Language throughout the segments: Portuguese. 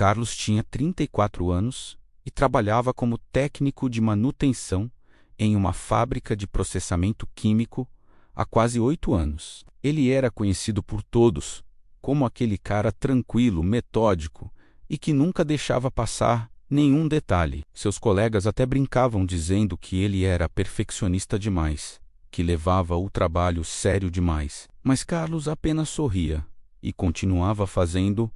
Carlos tinha 34 anos e trabalhava como técnico de manutenção em uma fábrica de processamento químico há quase 8 anos. Ele era conhecido por todos como aquele cara tranquilo, metódico e que nunca deixava passar nenhum detalhe. Seus colegas até brincavam dizendo que ele era perfeccionista demais, que levava o trabalho sério demais. Mas Carlos apenas sorria e continuava fazendo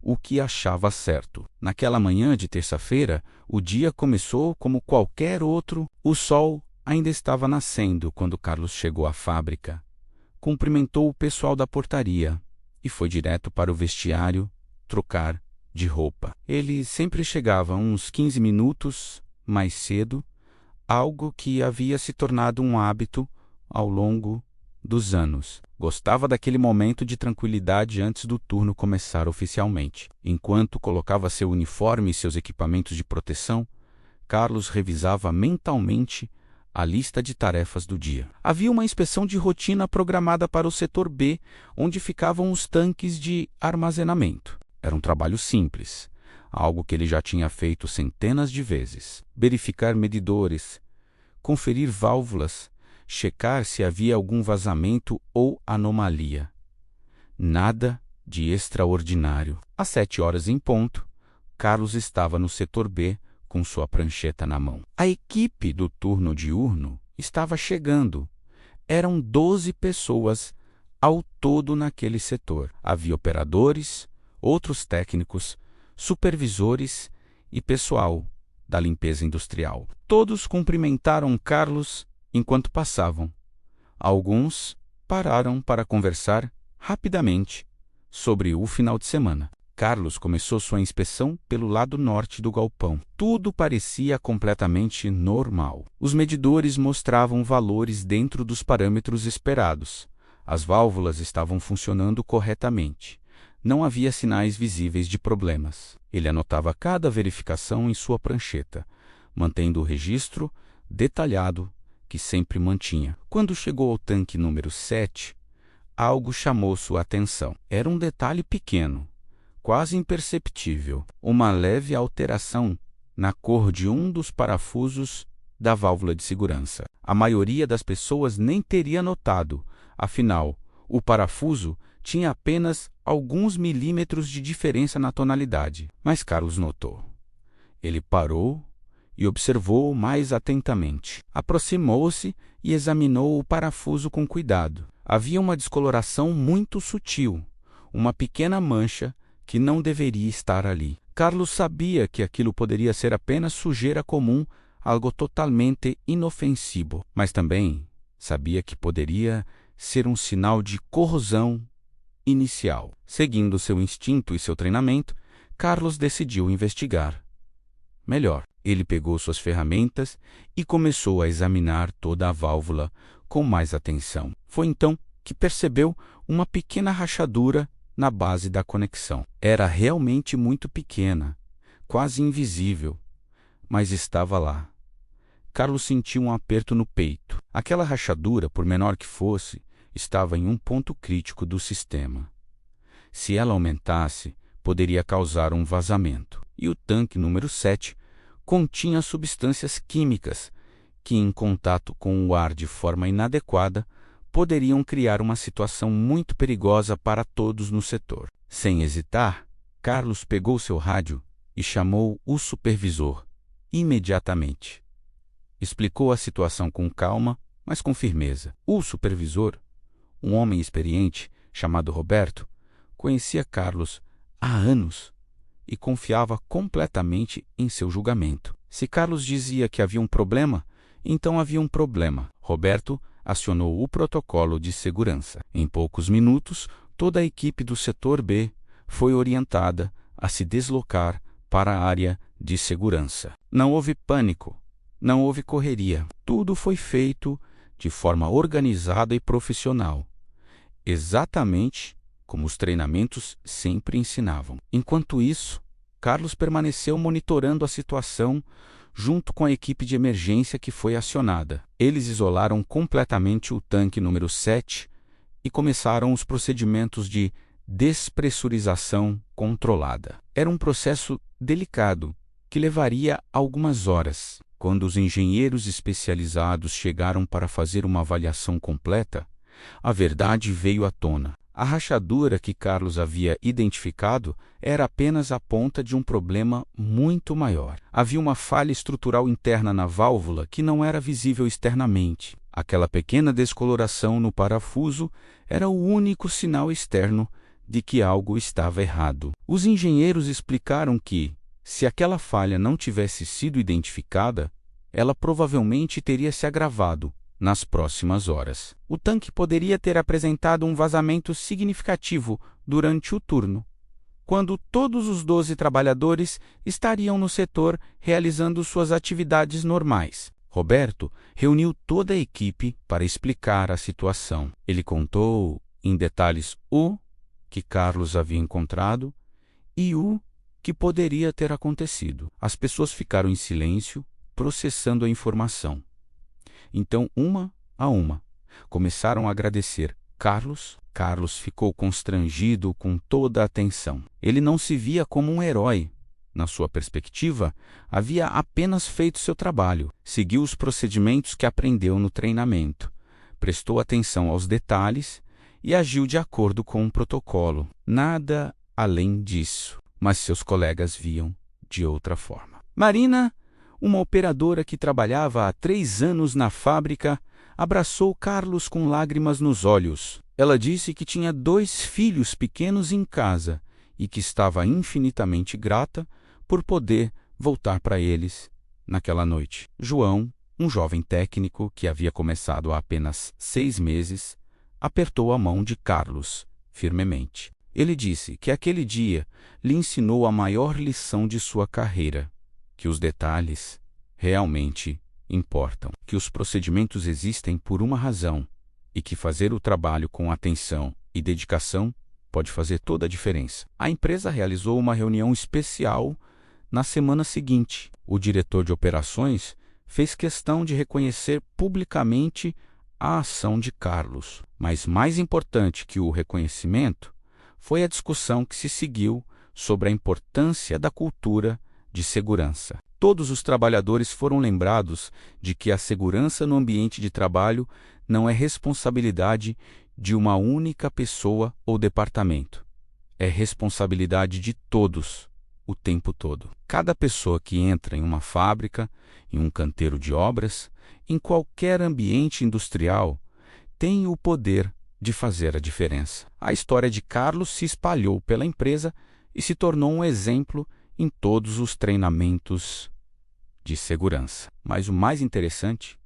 o que achava certo. Naquela manhã de terça-feira, o dia começou como qualquer outro. O sol ainda estava nascendo quando Carlos chegou à fábrica. Cumprimentou o pessoal da portaria e foi direto para o vestiário trocar de roupa. Ele sempre chegava uns 15 minutos mais cedo, algo que havia se tornado um hábito ao longo dos anos. Gostava daquele momento de tranquilidade antes do turno começar oficialmente. Enquanto colocava seu uniforme e seus equipamentos de proteção, Carlos revisava mentalmente a lista de tarefas do dia. Havia uma inspeção de rotina programada para o setor B, onde ficavam os tanques de armazenamento. Era um trabalho simples, algo que ele já tinha feito centenas de vezes. Verificar medidores, conferir válvulas, checar se havia algum vazamento ou anomalia. Nada de extraordinário. Às 7 horas em ponto, Carlos estava no setor B com sua prancheta na mão. A equipe do turno diurno estava chegando. Eram 12 pessoas ao todo naquele setor. Havia operadores, outros técnicos, supervisores e pessoal da limpeza industrial. Todos cumprimentaram Carlos enquanto passavam. Alguns pararam para conversar rapidamente sobre o final de semana. Carlos começou sua inspeção pelo lado norte do galpão. Tudo parecia completamente normal. Os medidores mostravam valores dentro dos parâmetros esperados. As válvulas estavam funcionando corretamente. Não havia sinais visíveis de problemas. Ele anotava cada verificação em sua prancheta, mantendo o registro detalhado que sempre mantinha. Quando chegou ao tanque número 7, algo chamou sua atenção. Era um detalhe pequeno, quase imperceptível, uma leve alteração na cor de um dos parafusos da válvula de segurança. A maioria das pessoas nem teria notado, afinal, o parafuso tinha apenas alguns milímetros de diferença na tonalidade. Mas Carlos notou. Ele parou e observou mais atentamente. Aproximou-se e examinou o parafuso com cuidado. Havia uma descoloração muito sutil, uma pequena mancha que não deveria estar ali. Carlos sabia que aquilo poderia ser apenas sujeira comum, algo totalmente inofensivo, mas também sabia que poderia ser um sinal de corrosão inicial. Seguindo seu instinto e seu treinamento, Carlos decidiu investigar melhor. Ele pegou suas ferramentas e começou a examinar toda a válvula com mais atenção. Foi então que percebeu uma pequena rachadura na base da conexão. Era realmente muito pequena, quase invisível, mas estava lá. Carlos sentiu um aperto no peito. Aquela rachadura, por menor que fosse, estava em um ponto crítico do sistema. Se ela aumentasse, poderia causar um vazamento. E o tanque número 7 continha substâncias químicas que, em contato com o ar de forma inadequada, poderiam criar uma situação muito perigosa para todos no setor. Sem hesitar, Carlos pegou seu rádio e chamou o supervisor imediatamente. Explicou a situação com calma, mas com firmeza. O supervisor, um homem experiente chamado Roberto, conhecia Carlos há anos e confiava completamente em seu julgamento. Se Carlos dizia que havia um problema, então havia um problema. Roberto acionou o protocolo de segurança. Em poucos minutos, toda a equipe do setor B foi orientada a se deslocar para a área de segurança. Não houve pânico, não houve correria. Tudo foi feito de forma organizada e profissional, exatamente como os treinamentos sempre ensinavam. Enquanto isso, Carlos permaneceu monitorando a situação junto com a equipe de emergência que foi acionada. Eles isolaram completamente o tanque número 7 e começaram os procedimentos de despressurização controlada. Era um processo delicado, que levaria algumas horas. Quando os engenheiros especializados chegaram para fazer uma avaliação completa, a verdade veio à tona. A rachadura que Carlos havia identificado era apenas a ponta de um problema muito maior. Havia uma falha estrutural interna na válvula que não era visível externamente. Aquela pequena descoloração no parafuso era o único sinal externo de que algo estava errado. Os engenheiros explicaram que, se aquela falha não tivesse sido identificada, ela provavelmente teria se agravado nas próximas horas. O tanque poderia ter apresentado um vazamento significativo durante o turno, quando todos os 12 trabalhadores estariam no setor realizando suas atividades normais. Roberto reuniu toda a equipe para explicar a situação. Ele contou em detalhes o que Carlos havia encontrado e o que poderia ter acontecido. As pessoas ficaram em silêncio, processando a informação. Então, uma a uma, começaram a agradecer Carlos. Carlos ficou constrangido com toda a atenção. Ele não se via como um herói. Na sua perspectiva, havia apenas feito seu trabalho, seguiu os procedimentos que aprendeu no treinamento, prestou atenção aos detalhes e agiu de acordo com o protocolo. Nada além disso, mas seus colegas viam de outra forma. Marina, uma operadora que trabalhava há 3 anos na fábrica, abraçou Carlos com lágrimas nos olhos. Ela disse que tinha 2 filhos pequenos em casa e que estava infinitamente grata por poder voltar para eles naquela noite. João, um jovem técnico que havia começado há apenas 6 meses, apertou a mão de Carlos firmemente. Ele disse que aquele dia lhe ensinou a maior lição de sua carreira, que os detalhes realmente importam, que os procedimentos existem por uma razão e que fazer o trabalho com atenção e dedicação pode fazer toda a diferença. A empresa realizou uma reunião especial na semana seguinte. O diretor de operações fez questão de reconhecer publicamente a ação de Carlos, mas mais importante que o reconhecimento foi a discussão que se seguiu sobre a importância da cultura de segurança. Todos os trabalhadores foram lembrados de que a segurança no ambiente de trabalho não é responsabilidade de uma única pessoa ou departamento. É responsabilidade de todos, o tempo todo. Cada pessoa que entra em uma fábrica, em um canteiro de obras, em qualquer ambiente industrial, tem o poder de fazer a diferença. A história de Carlos se espalhou pela empresa e se tornou um exemplo em todos os treinamentos de segurança. Mas o mais interessante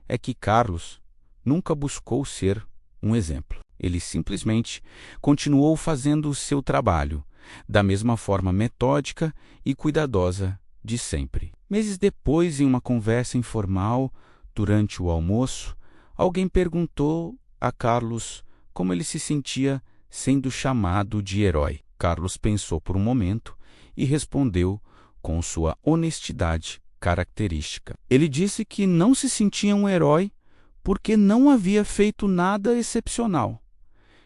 é que Carlos nunca buscou ser um exemplo. Ele simplesmente continuou fazendo o seu trabalho, da mesma forma metódica e cuidadosa de sempre. Meses depois, em uma conversa informal, durante o almoço, alguém perguntou a Carlos como ele se sentia sendo chamado de herói. Carlos pensou por um momento e respondeu com sua honestidade característica. Ele disse que não se sentia um herói porque não havia feito nada excepcional.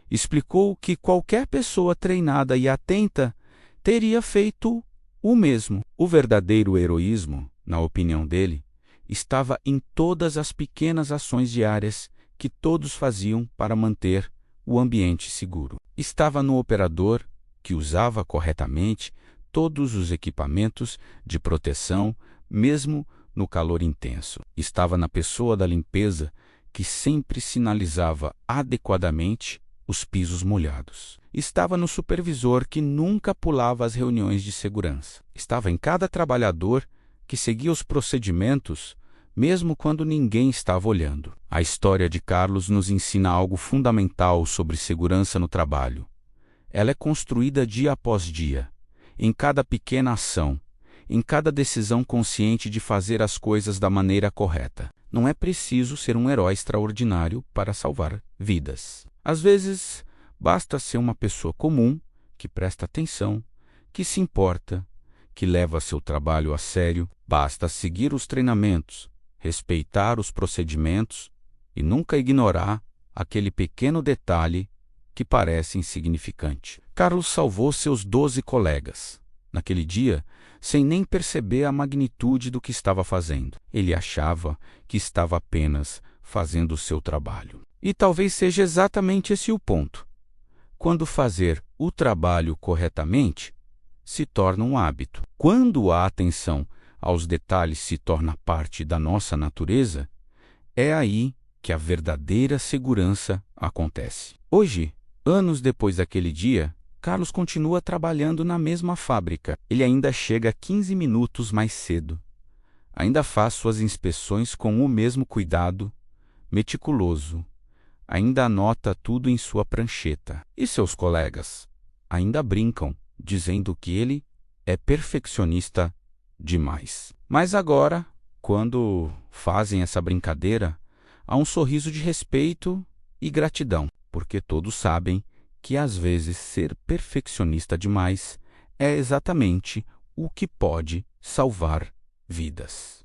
Explicou que qualquer pessoa treinada e atenta teria feito o mesmo. O verdadeiro heroísmo, na opinião dele, estava em todas as pequenas ações diárias que todos faziam para manter o ambiente seguro. Estava no operador que usava corretamente todos os equipamentos de proteção, mesmo no calor intenso. Estava na pessoa da limpeza que sempre sinalizava adequadamente os pisos molhados. Estava no supervisor que nunca pulava as reuniões de segurança. Estava em cada trabalhador que seguia os procedimentos, mesmo quando ninguém estava olhando. A história de Carlos nos ensina algo fundamental sobre segurança no trabalho. Ela é construída dia após dia, em cada pequena ação, em cada decisão consciente de fazer as coisas da maneira correta. Não é preciso ser um herói extraordinário para salvar vidas. Às vezes, basta ser uma pessoa comum, que presta atenção, que se importa, que leva seu trabalho a sério. Basta seguir os treinamentos, respeitar os procedimentos e nunca ignorar aquele pequeno detalhe que parece insignificante. Carlos salvou seus 12 colegas. naquele dia, sem nem perceber a magnitude do que estava fazendo. Ele achava que estava apenas fazendo o seu trabalho. E talvez seja exatamente esse o ponto. Quando fazer o trabalho corretamente se torna um hábito. Quando a atenção aos detalhes se torna parte da nossa natureza, é aí que a verdadeira segurança acontece. Hoje, anos depois daquele dia, Carlos continua trabalhando na mesma fábrica. Ele ainda chega 15 minutos mais cedo. Ainda faz suas inspeções com o mesmo cuidado, meticuloso. Ainda anota tudo em sua prancheta. E seus colegas ainda brincam, dizendo que ele é perfeccionista demais. Mas agora, quando fazem essa brincadeira, há um sorriso de respeito e gratidão, porque todos sabem que às vezes ser perfeccionista demais é exatamente o que pode salvar vidas.